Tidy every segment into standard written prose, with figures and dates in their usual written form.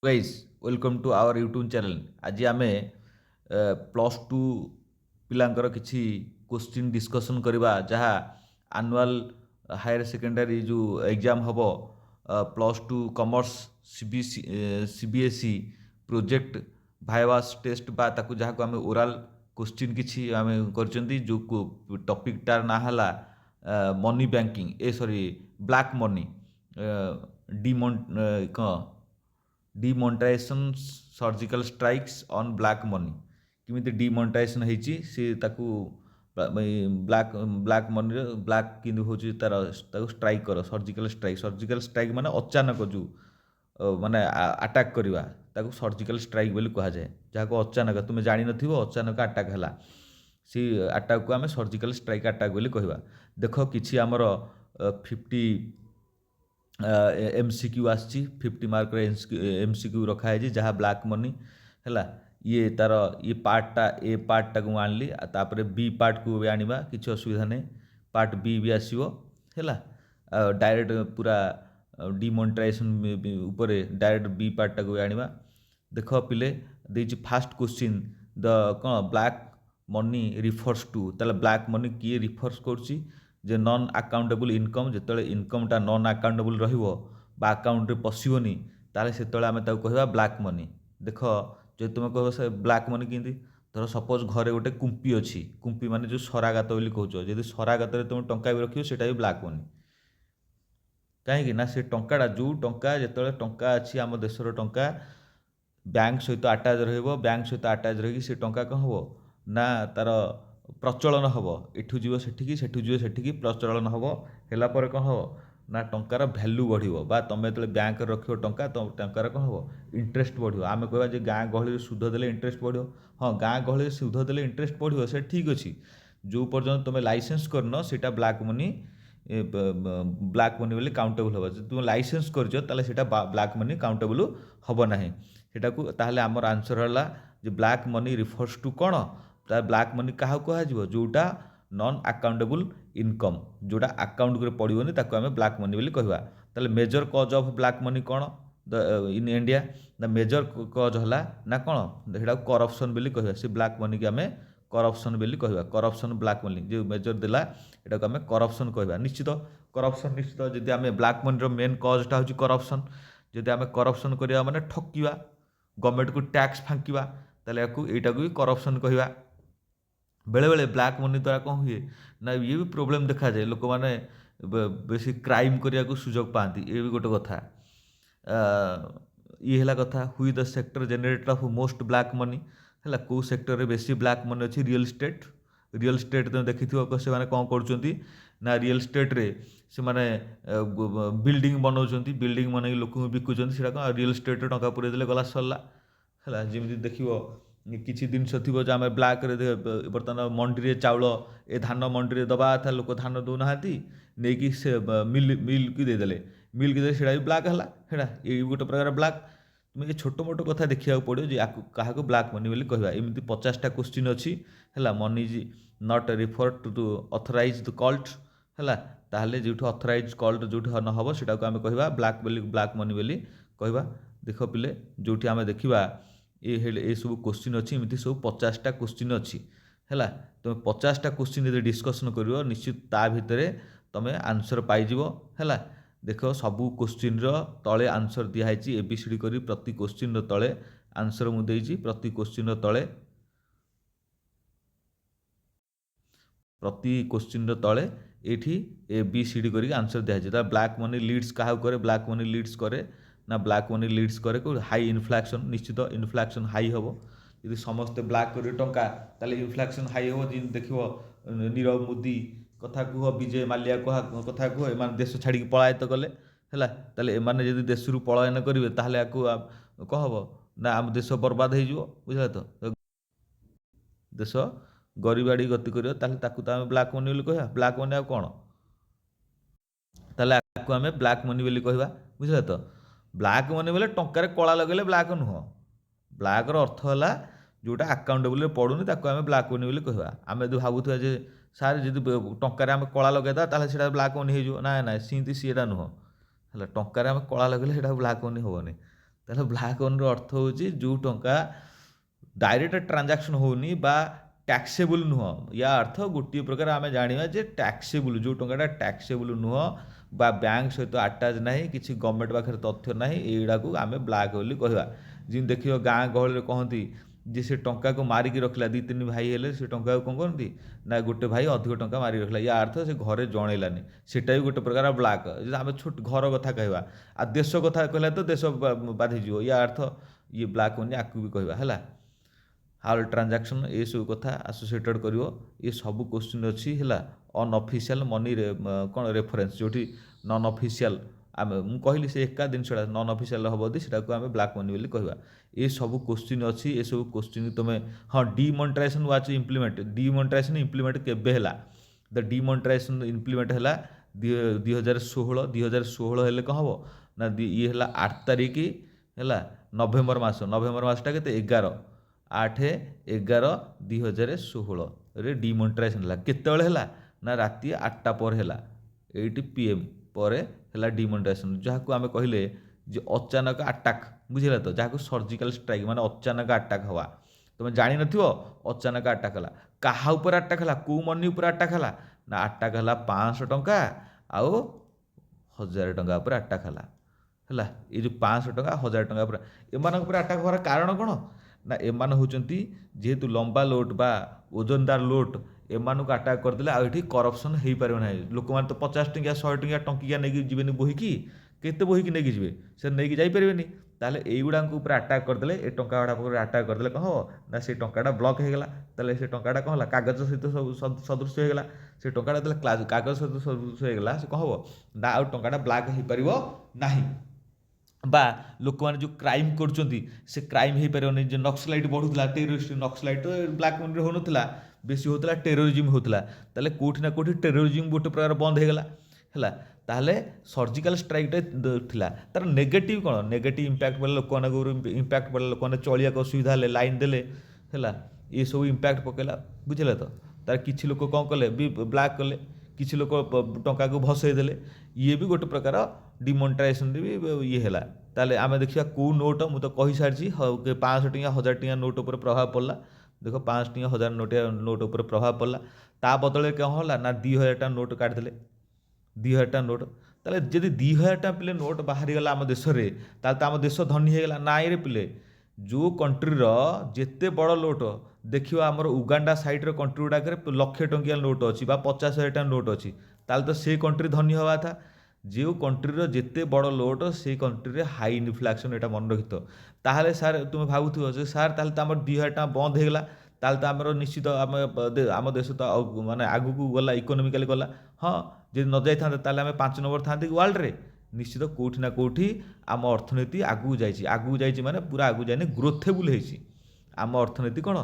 Guys welcome to our YouTube channel. आज आम plus two पिलांकर किसी क्वेश्चन डिस्कसन करवा जहाँ आनुआल हायर सेकेंडरी जो एग्जाम हम plus two commerce CBSE project भाइवास टेस्ट बा ताकू जहाँ को आम ओराल क्वेश्चन किसी आम कर जो टॉपिक तार ना है मनी बैंकिंग ए सॉरी ब्लैक मनी डिमोन कौन demonetisation surgical strikes on black money किमिति डिमोनेटाइजेशन होती सी ताकू ब्लैक ब्लैक मनी ब्लैक कि तार स्ट्राइक कर सर्जिकल स्ट्राइक माने अचानक जो माने अटैक करवा ताकू सर्जिकल स्ट्राइक बोली कहा जाए जहाँ को अचानक तुम्हें जान नथिबो अचानक अटैक है सी अटैक को आम सर्जिकल स्ट्राइक अटैक बोली कहवा। देख किसी आमर 50 MCQ आसी 50 मार्क MCQ रखाई जहाँ ब्लैक मनी है ये तार ये पार्टा ए पार्टा को आनली तापर बी पार्ट को भी आनिबा किसी असुविधा नहीं पार्ट बी भी आसीबो है डायरेक्ट पूरा डिमोनेटाइजेशन ऊपर डायरेक्ट बी पार्टा को भी आनिबा। देख पिले देछि फास्ट क्वेश्चन द कौन ब्लैक मनी रिफर्स टू ताले ब्लैक मनी किए रिफर्स करछि जे नॉन अकाउंटेबल इनकम जिते इनकमटा नॉन अकाउंटेबल रहिबो बा अकाउंट रे पशिबनी ताले सेतले आमे ताको कहबा ब्लैक मनी। देख जो तुम कह से ब्लैक मनी किंती धर सपोज घरे गोटे कुंपी अच्छी कुंपी माने जो सरागात बोली कहूछ जदि सरागात तुम टंका भी रखियो सेटा भी ब्लैक मनी कहीं ना से टंकाटा जो टंका जिते टंका अच्छी आम देशर टंका बैंक सहित आटाच बैंक सहित आटाच रही से टंका कौन हम ना तार प्रचलन हम एठू जीव सेठिकी सेठू जीव सेठिकी प्रचलन हम है कौन हम ना टंकार भैल्यू बढ़ो बा तुम जो बैंक रख टंका तो टंकार कौन हम इंटरेस्ट बढ़ो आम कह गाँ गहली सुध देले इंटरेस्ट बढ़ो हाँ गाँ गहली सुध देले इंटरेस्ट बढ़ो से ठीक अच्छे जो पर्यटन तुम लाइसेंस करन सेटा ब्लैक मनी ब्लैक मनी बोली काउंटेबल हम जो तुम लाइसेंस कर ब्लैक मनी काउंटेबल हम ना सेटा को ताहले आमर आंसर है जो ब्लैक मनी रिफर्स टू कौन ब्लैक मनी क्या कह जोटा नॉन अकाउंटेबल इनकम जोटा अकाउंट को पड़ोनी ताको आम ब्लैक मनी बोली कहवा। ताहले मेजर कज ऑफ ब्लैक मनी कौन इन इंडिया द मेजर कज है ना कौन से करप्शन बोली कहवा से ब्लैक मनी की आम करप्शन बोली कहवा करप्शन ब्लैक मनी जो मेजर देला यहाँ को आम करप्शन कहवा निश्चित करप्शन निश्चित जदि आम ब्लैक मनी मेन कजटा हूँ करप्शन जदि आम करप्शन करवा माने ठकिवा गवर्नमेंट को टैक्स फांकिवा ताहले यहाँ भी करप्शन कहवा। बेले बेले ब्लैक मनी द्वारा कौन हुए ना ये भी प्रोब्लेम देखा जाए लोक मैंने बेसी क्राइम करने को सुजोग पाती ये भी गोटे कथा ये है कथा हुई the sector generator of most black money है कौ सेक्टर रे बेसी ब्लैक मनी अच्छी रियल स्टेट तुम देखी से मैंने कौन कर ना रियल स्टेट रे से माने बिल्डिंग बनाऊँ बिल्डिंग बन लोक बिकुच्च से रियल स्टेट टंका पूरे देले गला सरला है जमी देख किसी जिनस थी जो आम ब्लैक बर्तमान मंडी चाउल ए धान मंडी दबा था लोक धान दौना नहीं कि से मिल की देदेले मिल की दे ब्लैक है ये गोटे प्रकार ब्लैक तुम ये छोट मोट कथा देखा पड़ो जे क्या ब्लैक मनी बोली कहवा एमती 50टा क्वेश्चन अच्छी है money is not refer to authorized cult है ताहले जो ऑथराइज्ड कल्ट जो न हम से कहवा ब्लैक मनी बोली कहवा। देख पिले जो आम देखा ये सब क्वेश्चन अच्छी एमती सब 50टा क्वेश्चन अच्छी है तुम 50टा क्वेश्चन जो डिस्कसन कर निश्चित ता भितर तुम आंसर पाइज है। देख सबू क्वेश्चन तले आंसर दिखाई एबीसीडी करी प्रति क्वेश्चन तले आंसर मुझे प्रति क्वेश्चन तले ये एबीसीडी करी आंसर दिखाई ब्लैक मनी लीड्स क्या करे ब्लैक मनी लीड्स करे ना ब्लैक मनी लीड्स करे हाई इनफ्लेक्शन निश्चित इनफ्लेक्शन हाई हम यदि समस्ते ब्लैक कर टंका ताले इनफ्लेक्शन हाई हम देख नीरव मोदी कथा कह विजय माल्या कथा कह एम देश छाड़ी पलायत गले है ताले एमाने जदि देश पलायन करेंगे ताहले कह हम ना आम देश बर्बाद हो बुझे तो देश गरीबाड़ी गति कर आम ब्लैक मनी बोली कहवा ब्लैक मनी आ कौन ताहले आम ब्लैक मनी बोली कहवा बुझे तो ब्लैक मनी बोले टंकार कला लगे ब्लैक नुह ब्लैक अर्थ है जोटा अकाउंटेबल पड़ूनी आम ब्लैक मनी बोली कहवा आम यदि भावुआ जे सार जब टंकार आम कला लगेदा ताहले सेटा ब्लैक मनी हो ना ना सीमती सीटा नुह है टंकार आम कला लगे ब्लैक मनी हेनी ତାହେଲେ ବ୍ଲାକ୍ ମନିର ଅର୍ଥ ହେଉଛି ଯେଉଁ ଟଙ୍କା ଡାଇରେକ୍ଟ ଟ୍ରାଞ୍ଜାକ୍ସନ୍ ହେଉନି ବା ଟ୍ୟାକ୍ସେବୁଲ୍ ନୁହଁ। ୟା ଅର୍ଥ ଗୋଟିଏ ପ୍ରକାର ଆମେ ଜାଣିବା ଯେ ଟ୍ୟାକ୍ସେବୁଲ୍, ଯେଉଁ ଟଙ୍କାଟା ଟ୍ୟାକ୍ସେବୁଲ୍ ନୁହଁ ବା ବ୍ୟାଙ୍କ ସହିତ ଆଟାଚ୍ ନାହିଁ, କିଛି ଗଭର୍ଣ୍ଣମେଣ୍ଟ ପାଖରେ ତଥ୍ୟ ନାହିଁ, ଏଇଗୁଡ଼ାକୁ ଆମେ ବ୍ଲାକ୍ ବୋଲି କହିବା। ଯେମିତି ଦେଖିବ ଗାଁ ଗହଳିରେ କହନ୍ତି ଯେ ସେ ଟଙ୍କାକୁ ମାରିକି ରଖିଲା, 2-3 ଭାଇ ହେଲେ ସେ ଟଙ୍କାକୁ କ'ଣ କରନ୍ତି ନା ଗୋଟେ ଭାଇ ଅଧିକ ଟଙ୍କା ମାରିକି ରଖିଲା, ୟା ଅର୍ଥ ସେ ଘରେ ଜଣେଇଲାନି, ସେଟା ବି ଗୋଟେ ପ୍ରକାର ବ୍ଲାକ୍। ଯଦି ଆମେ ଛୋଟ ଘର କଥା କହିବା, ଆଉ ଦେଶ କଥା କହିଲା ତ ଦେଶ ବାଧିଯିବ, ୟା ଅର୍ଥ ଇଏ ବ୍ଲାକ୍ ମନି ଆକୁ ବି କହିବା ହେଲା। ହାଲ୍ ଟ୍ରାଞ୍ଜାକ୍ସନ୍ ଏସବୁ କଥା ଆସୋସିଏଟେଡ଼ କରିବ। ଏ ସବୁ କୋଶ୍ଚିନ୍ ଅଛି ହେଲା। ଅନଅଫିସିଆଲ ମନି କ'ଣ ରେଫରେନ୍ସ, ଯେଉଁଠି ନନ୍ ଅଫିସିଆଲ ଆମେ ମୁଁ କହିଲି ସେ ଏକା ଜିନିଷଟା ନନ୍ ଅଫିସିଆଲ ହେବ ଯଦି ସେଟାକୁ ଆମେ ବ୍ଲାକ୍ ମନି ବୋଲି କହିବା। ଏ ସବୁ କୋଶ୍ଚିନ୍ ଅଛି, ଏସବୁ କୋଶ୍ଚିନ୍ ତୁମେ ହଁ demonetisation watch implement, demonetisation implement କେବେ ହେଲା? ଦ ଡିମନିଟାଇଜେସନ୍ ଇମ୍ପ୍ଲିମେଣ୍ଟ ହେଲା 2016। 2016 ହେଲେ କ'ଣ ହେବ ନା ଇଏ ହେଲା 8 ତାରିଖ ହେଲା ନଭେମ୍ବର ମାସଟା କେତେ 11/11/2016ରେ ଡିମନିଟାଇଜେସନ୍ ହେଲା। କେତେବେଳେ ହେଲା ନା ରାତି 8ଟା ପରେ ହେଲା, 8 PM ପରେ ହେଲା ଡିମନିଟାଇଜେସନ୍, ଯାହାକୁ ଆମେ କହିଲେ ଯେ ଅଚାନକ ଆଟାକ୍, ବୁଝିଲା ତ, ଯାହାକୁ ସର୍ଜିକାଲ ଷ୍ଟ୍ରାଇକ୍ ମାନେ ଅଚାନକ ଆଟାକ୍ ହେବା। ତୁମେ ଜାଣିନଥିବ ଅଚାନକ ଆଟାକ୍ ହେଲା। କାହା ଉପରେ ଆଟାକ୍ ହେଲା, କେଉଁ ମନି ଉପରେ ଆଟାକ୍ ହେଲା ନା ଆଟାକ୍ ହେଲା 500 ଟଙ୍କା ଆଉ 1000 ଟଙ୍କା ଉପରେ ଆଟାକ୍ ହେଲା। ହେଲା, ଏ ଯେଉଁ 500 ଟଙ୍କା 1000 ଟଙ୍କା ଉପରେ ଏମାନଙ୍କ ଉପରେ ଆଟାକ୍ ହେବାର କାରଣ କ'ଣ ନା ଏମାନେ ହେଉଛନ୍ତି ଯେହେତୁ ଲମ୍ବା ଲୋଟ୍ ବା ଓଜନଦାର ଲୋଟ୍, ଏମାନଙ୍କୁ ଆଟାକ୍ କରିଦେଲେ ଆଉ ଏଠି କରପ୍ସନ୍ ହେଇପାରିବ ନାହିଁ। ଲୋକମାନେ ତ 50 ଟଙ୍କିଆ 100 ଟଙ୍କିଆ ଟଙ୍କିଆ ନେଇକି ଯିବେନି ବୋହିକି, କେତେ ବୋହିକି ନେଇକି ଯିବେ, ସେ ନେଇକି ଯାଇପାରିବେନି। ତାହେଲେ ଏଇଗୁଡ଼ାଙ୍କ ଉପରେ ଆଟାକ୍ କରିଦେଲେ, ଏ ଟଙ୍କା ଗୁଡ଼ା ଉପରେ ଆଟାକ୍ କରିଦେଲେ କ'ଣ ହେବ ନା ସେ ଟଙ୍କାଟା ବ୍ଲକ୍ ହେଇଗଲା। ତାହେଲେ ସେ ଟଙ୍କାଟା କ'ଣ ହେଲା କାଗଜ ସହିତ ସଦୃଶ ହେଇଗଲା। ସେ ଟଙ୍କାଟା ଯେତେବେଳେ କାଗଜ ସହିତ ସଦୃଶ ହେଇଗଲା, ସେ କ'ଣ ହେବ ନା ଆଉ ଟଙ୍କାଟା ବ୍ଲାକ୍ ହେଇପାରିବ ନାହିଁ। ବା ଲୋକମାନେ ଯେଉଁ କ୍ରାଇମ୍ କରୁଛନ୍ତି ସେ କ୍ରାଇମ୍ ହେଇପାରିବନି। ଯେ ନକ୍ସଲାଇଟ୍ ବଢ଼ୁଥିଲା, ଟେରୋରିଷ୍ଟ ନକ୍ସଲାଇଟ୍ ବ୍ଲାକ୍ ମନିରେ ହେଉନଥିଲା, ବେଶୀ ହେଉଥିଲା ଟେରୋରିଜିମ୍ ହେଉଥିଲା। ତାହେଲେ କେଉଁଠି ନା କେଉଁଠି ଟେରୋରିଜିମ୍ ଗୋଟେ ପ୍ରକାର ବନ୍ଦ ହେଇଗଲା ହେଲା। ତାହେଲେ ସର୍ଜିକାଲ ଷ୍ଟ୍ରାଇକ୍ଟା ଥିଲା, ତାର ନେଗେଟିଭ୍ କ'ଣ, ନେଗେଟିଭ୍ ଇମ୍ପାକ୍ଟ ପଡ଼ିଲା, ଲୋକମାନଙ୍କ ଇମ୍ପାକ୍ଟ ପଡ଼ିଲା, ଲୋକମାନେ ଚଳିବାକୁ ଅସୁବିଧା ହେଲେ, ଲାଇନ୍ ଦେଲେ ହେଲା, ଏସବୁ ଇମ୍ପାକ୍ଟ ପକାଇଲା, ବୁଝିଲେ ତ। ତାର କିଛି ଲୋକ କ'ଣ କଲେ ବି ବ୍ଲାକ୍ କଲେ, କିଛି ଲୋକ ଟଙ୍କାକୁ ଭସେଇ ଦେଲେ, ଇଏ ବି ଗୋଟେ ପ୍ରକାର ଡିମନିଟାଇଜେସନ୍ରେ ବି ଇଏ ହେଲା। ତାହେଲେ ଆମେ ଦେଖିବା କେଉଁ ନୋଟ୍, ମୁଁ ତ କହିସାରିଛି 500 ଟଙ୍କା 1000 ଟଙ୍କା ନୋଟ୍ ଉପରେ ପ୍ରଭାବ ପଡ଼ିଲା। ଦେଖ 500 ଟଙ୍କା 1000 ନୋଟ୍ ଉପରେ ପ୍ରଭାବ ପଡ଼ିଲା। ତା ବଦଳରେ କ'ଣ ହେଲା ନା 2000 ଟଙ୍କା ନୋଟ୍ କାଢ଼ିଦେଲେ, 2000 ଟଙ୍କା ନୋଟ୍। ତାହେଲେ ଯଦି 2000 ଟଙ୍କା ପିଲେ ନୋଟ୍ ବାହାରିଗଲା ଆମ ଦେଶରେ, ତାହେଲେ ତ ଆମ ଦେଶ ଧନୀ ହେଇଗଲା। ନାଇଁରେ ପିଲେ, ଯେଉଁ କଣ୍ଟ୍ରିର ଯେତେ ବଡ଼ ନୋଟ୍ ଦେଖିବ, ଆମର ଉଗାଣ୍ଡା ସାଇଡ଼୍ର କଣ୍ଟ୍ରି ଗୁଡ଼ାକରେ 1,00,000 ଟଙ୍କିଆ ନୋଟ୍ ଅଛି ବା 50,000 ଟଙ୍କା ନୋଟ୍ ଅଛି, ତାହେଲେ ତ ସେ କଣ୍ଟ୍ରି ଧନୀ ହେବା କଥା। ଯେଉଁ କଣ୍ଟ୍ରିର ଯେତେ ବଡ଼ ଲୋଟ୍ ସେଇ କଣ୍ଟ୍ରିରେ ହାଇ ଇନଫ୍ଲାସନ୍, ଏଇଟା ମନେ ରଖିଥ। ତାହେଲେ ସାର୍ ତୁମେ ଭାବୁଥିବ ଯେ ସାର୍ ତାହେଲେ ତ ଆମର 2000 ଟଙ୍କା ବନ୍ଦ ହେଇଗଲା, ତାହେଲେ ତ ଆମର ନିଶ୍ଚିତ ଆମ ଦେଶ ତ ମାନେ ଆଗକୁ ଗଲା, ଇକୋନୋମିକାଲି ଗଲା। ହଁ, ଯଦି ନ ଯାଇଥାନ୍ତେ ତାହେଲେ ଆମେ 5 ନମ୍ବର ଥାନ୍ତେ କି ୱାର୍ଲଡ଼ରେ। ନିଶ୍ଚିତ କେଉଁଠି ନା କେଉଁଠି ଆମ ଅର୍ଥନୀତି ଆଗକୁ ଯାଇଛି, ଆଗକୁ ଯାଇଛି ମାନେ ପୁରା ଆଗକୁ ଯାଇନି, ଗ୍ରୋଥେବୁଲ୍ ହେଇଛି। ଆମ ଅର୍ଥନୀତି କ'ଣ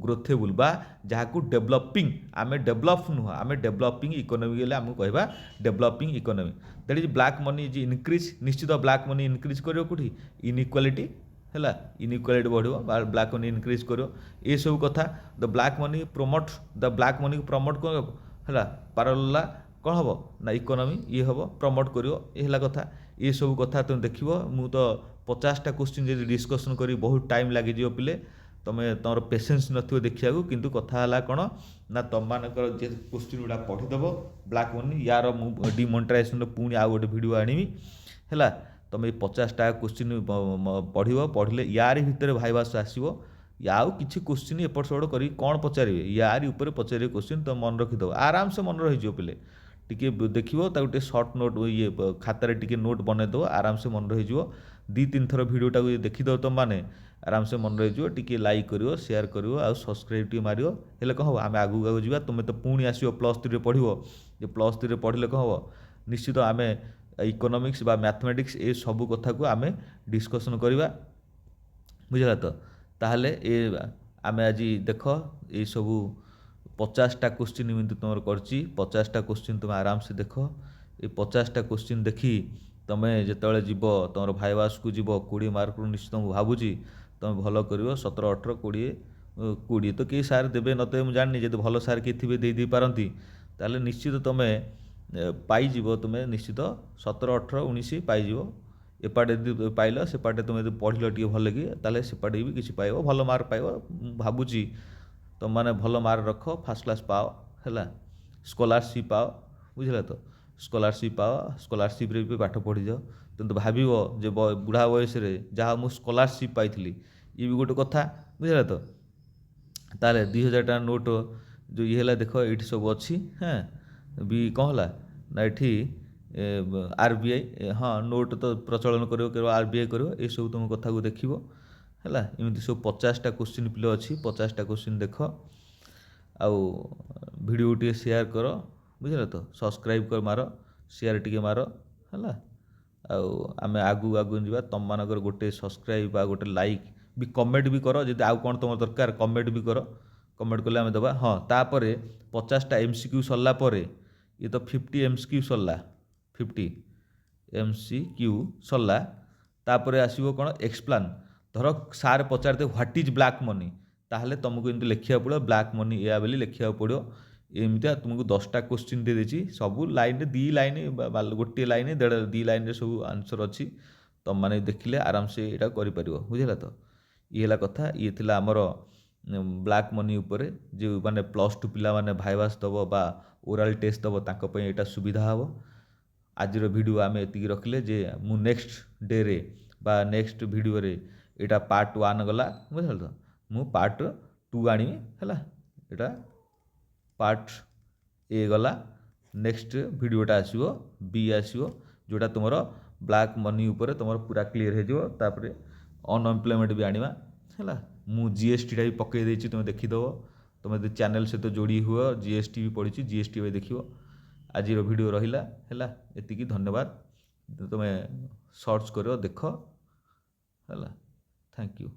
ଗ୍ରୋଥେବୁଲ୍ ବା ଯାହାକୁ ଡେଭଲପିଂ, ଆମେ ଡେଭଲପ୍ ନୁହଁ, ଆମେ ଡେଭଲପିଂ ଇକୋନୋମି ହେଲେ ଆମକୁ କହିବା developing economy. That is black money is increase. ନିଶ୍ଚିତ ବ୍ଲାକ୍ ମନି ଇନକ୍ରିଜ୍ କରିବ କେଉଁଠି, ଇନ୍ଇକ୍ୱାଲିଟି ହେଲା, ଇନ୍ଇକ୍ୱାଲିଟି ବଢ଼ିବ ବା ବ୍ଲାକ୍ ମନି ଇନକ୍ରିଜ୍ କରିବ, ଏସବୁ କଥା। ଦ ବ୍ଲାକ୍ ମନି ପ୍ରମୋଟ୍, ଦ ବ୍ଲାକ୍ ମନିକୁ ପ୍ରମୋଟ୍ କ'ଣ ହେଲା, ପାରାଲା କ'ଣ ହେବ ନା ଇକୋନୋମି ଇଏ ହେବ, ପ୍ରମୋଟ୍ କରିବ, ଏ ହେଲା କଥା। ଏସବୁ କଥା ତୁମେ ଦେଖିବ। ମୁଁ ତ 50ଟା କୋଶ୍ଚିନ୍ ଯଦି ଡିସ୍କସନ୍ କରି ବହୁତ ଟାଇମ୍ ଲାଗିଯିବ ପିଲେ, ତୁମର ପେସେନ୍ସ ନଥିବ ଦେଖିବାକୁ। କିନ୍ତୁ କଥା ହେଲା କ'ଣ ନା ତୁମମାନଙ୍କର ଯେ କୋଶ୍ଚିନ୍ ଗୁଡ଼ା ପଢ଼ିଦେବ ବ୍ଲାକ୍ ମନି, ୟାର ମୁଁ ଡିମନିଟାଇଜେସନ୍ର ପୁଣି ଆଉ ଗୋଟେ ଭିଡ଼ିଓ ଆଣିବି ହେଲା। ତୁମେ ଏଇ 50ଟା କୋଶ୍ଚିନ୍ ପଢ଼ିବ, ପଢ଼ିଲେ ୟାରି ଭିତରେ ଭାଇବାସ ଆସିବ। ଆଉ କିଛି କୋଶ୍ଚିନ୍ ଏପଟ ସେପଟ କରିକି କ'ଣ ପଚାରିବେ, ୟାରି ଉପରେ ପଚାରିବେ କୋଶ୍ଚିନ୍, ତୁମେ ମନେ ରଖିଦେବ, ଆରାମସେ ମନେ ରହିଯିବ ପିଲେ। ଟିକେ ଦେଖିବ, ତାକୁ ଟିକେ ସର୍ଟ ନୋଟ୍ ଇଏ ଖାତାରେ ଟିକେ ନୋଟ୍ ବନେଇଦେବ, ଆରାମସେ ମନେ ରହିଯିବ। 2-3 ଥର ଭିଡ଼ିଓଟାକୁ ଦେଖିଦେବ ତୁମମାନେ, ଆରାମସେ ମନେ ରହିଯିବ। ଟିକେ ଲାଇକ୍ କରିବ, ସେୟାର କରିବ, ଆଉ ସବସ୍କ୍ରାଇବ୍ ଟିକେ ମାରିବ, ହେଲେ କ'ଣ ହେବ ଆମେ ଆଗକୁ ଆଗକୁ ଯିବା। ତୁମେ ତ ପୁଣି ଆସିବ +3ରେ ପଢ଼ିବ, ଯେ +3ରେ ପଢ଼ିଲେ କ'ଣ ହେବ, ନିଶ୍ଚିତ ଆମେ ଇକୋନୋମିକ୍ସ ବା ମ୍ୟାଥମେଟିକ୍ସ ଏ ସବୁ କଥାକୁ ଆମେ ଡିସ୍କସନ୍ କରିବା, ବୁଝିଲା ତ। ତାହେଲେ ଆମେ ଆଜି ଦେଖ ଏଇସବୁ 50ଟା କୋଶ୍ଚିନ୍ ଏମିତି ତୁମର କରିଛି। 50ଟା କୋଶ୍ଚିନ୍ ତୁମେ ଆରାମସେ ଦେଖ। ଏ 50ଟା କୋଶ୍ଚିନ୍ ଦେଖି ତୁମେ ଯେତେବେଳେ ଯିବ ତୁମର ଭାଇବାସକୁ ଯିବ, 20 ମାର୍କରୁ ନିଶ୍ଚିତ ମୁଁ ଭାବୁଛି ତୁମେ ଭଲ କରିବ। 17, 18, 20 ତ କେହି ସାର୍ ଦେବେ ନଦେବେ ମୁଁ ଜାଣିନି, ଯଦି ଭଲ ସାର୍ କିଏ ଥିବେ ଦେଇପାରନ୍ତି, ତାହେଲେ ନିଶ୍ଚିତ ତୁମେ ପାଇଯିବ। ତୁମେ ନିଶ୍ଚିତ 17, 18, 19 ପାଇଯିବ। एपाटे यदि पाइल सेपाटे तुम यदि पढ़ल टे भल कि ताले सेपाटे भी किसी पाइब भल मार्क पाइब भावुची तुम मैंने भल मार्क रख फास्ट क्लास पाओ है स्कॉलरशिप पाओ बुझल तो स्कॉलरशिप पाओ स्कॉलरशिप रे भी पाठ पढ़ी जाओ तुम तो भाव जे बुढ़ा बयस जहाँ मुझ स्कॉलरशिप पाई ये भी गोटे कथा बुझल तो ताले 2000 टका नोट जो ये है देख ये सब अच्छी हाँ भी कौन है ना ये आरबीआई हाँ नोट तो प्रचलन करो केवल आरबीआई करो ये सब तुम कथा को देख है एमती सब 50टा क्वेश्चन पिले अच्छी 50टा क्वेश्चन देख आउ वीडियो टे शेयर कर बुझल तो सब्सक्राइब कर मार शेयर टे मार है आम आगू आगू जा तुम मानकर गोटे सब्सक्राइब गोटे लाइक भी कमेंट भी कर जब आउ कौन तुम दरकार कमेंट भी कर कमेंट कले आम दबा हाँ तापर 50टा एमसीक्यू सरला ये तो 50 एमसीक्यू सरला 50 एमसीक्यू सरला तापर आसो कौन एक्सप्लान धर सार पचार व्हाट इज ब्लैक मनी ताहले तुमको एमती लिखा पड़ो ब्लैक मनी या बोली लिखा पड़ो एमती तुमको 10टा क्वेश्चन दे देछि सब लाइन दी लाइन गोटे लाइन दी लाइन सब आंसर अच्छी तुम मैंने देखिले आराम से यहाँ कर बुझेगा तो ये कथा ये थी आमर ब्लैक मनी उपरे जो माने +2 पिला माने भाइवास दब बा ओराल टेस्ट दब तांको यहाँ सुविधा हम आज वीडियो आम ये रखिले जे मु नेक्स्ट डे रे बा नेक्स्ट वीडियो रे यहाँ पार्ट 1 गला बुझल तो मु पार्ट 2 आनी है यहाँ पार्ट ए गला नेक्स्ट वीडियोटा आसो बी आसो जोटा तुम ब्लैक मनी उपरे तुम पूरा क्लीयर हो अनएम्प्लॉयमेंट भी आनिबा है मु जीएसटी भी पकई देछि तुम देखिदेव तुम यदि चैनल सहित जोड़ी हुआ जीएसटी भी पड़ी जीएसटी भी देख आज वीडियो रहिला है एतिकी धन्यवाद तुम सर्च कर देख है थैंक यू।